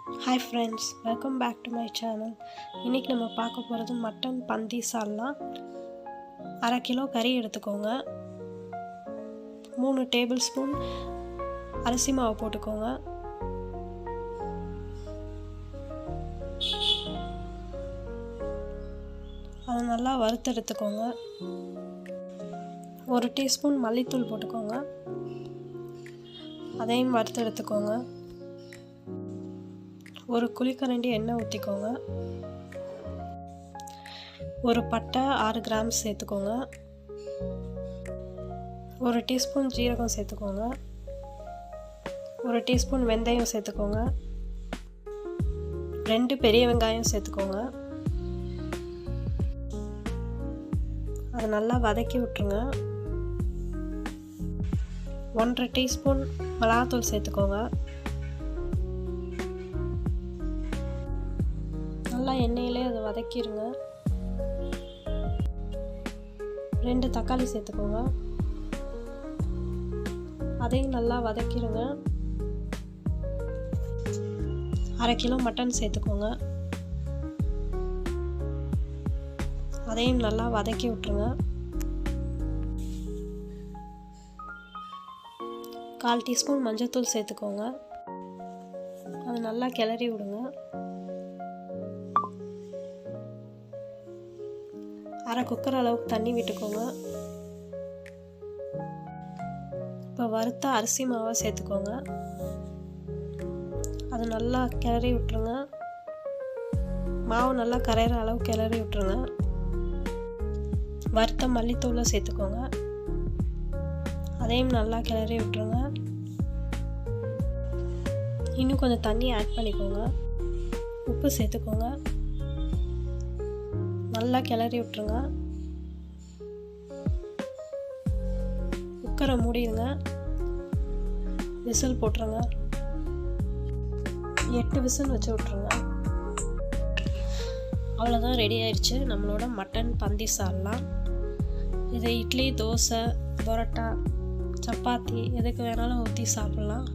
Hi friends, welcome back to my channel. இன்னைக்கு நம்ம பார்க்க போகிறது மட்டன் பந்தி சால்னா. அரை கிலோ கறி எடுத்துக்கோங்க. 3 டேபிள் ஸ்பூன் அரிசி மாவு போட்டுக்கோங்க. அதை நல்லா வறுத்தெடுத்துக்கோங்க. 1 டீஸ்பூன் மல்லித்தூள் போட்டுக்கோங்க. அதையும் வறுத்தெடுத்துக்கோங்க. ஒரு குழிக்கரண்டி எண்ணெய் ஊற்றிக்கோங்க. ஒரு பட்டை 6 கிராம் சேர்த்துக்கோங்க. 1 டீஸ்பூன் ஜீரகம் சேர்த்துக்கோங்க. 1 டீஸ்பூன் வெந்தயம் சேர்த்துக்கோங்க. 2 பெரிய வெங்காயம் சேர்த்துக்கோங்க. அதை நல்லா வதக்கி விட்டுருங்க. 1/2 டீஸ்பூன் மிளகாத்தூள் சேர்த்துக்கோங்க. நல்லா எண்ணெயிலே அதை வதக்கிடுங்க. 2 தக்காளி சேர்த்துக்கோங்க. அதையும் நல்லா வதக்கிடுங்க. 1/2 கிலோ மட்டன் சேர்த்துக்கோங்க. அதையும் நல்லா வதக்கி விட்டுருங்க. 1/4 டீஸ்பூன் மஞ்சள்தூள் சேர்த்துக்கோங்க. அதை நல்லா கிளறி விடுங்க. 1/2 குக்கர் அளவுக்கு தண்ணி விட்டுக்கோங்க. இப்போ வறுத்த அரிசி மாவை சேர்த்துக்கோங்க. அது நல்லா கிளறி விட்டுருங்க. மாவு நல்லா கரையிற அளவு கிளறி விட்டுருங்க. வறுத்த மல்லித்தூளை சேர்த்துக்கோங்க. அதையும் நல்லா கிளறி விட்டுருங்க. இன்னும் கொஞ்சம் தண்ணி ஆட் பண்ணிக்கோங்க. உப்பு சேர்த்துக்கோங்க. நல்லா கிளறி விட்டுருங்க. குக்கரை மூடிடுங்க. விசில் போட்டுருங்க. 8 விசில் வச்சு விட்ருங்க. அவ்வளோதான், ரெடி ஆயிடுச்சு நம்மளோட மட்டன் பந்தி சால்னா. இதை இட்லி, தோசை, பரோட்டா, சப்பாத்தி எதுக்கு வேணாலும் ஊற்றி சாப்பிட்லாம்.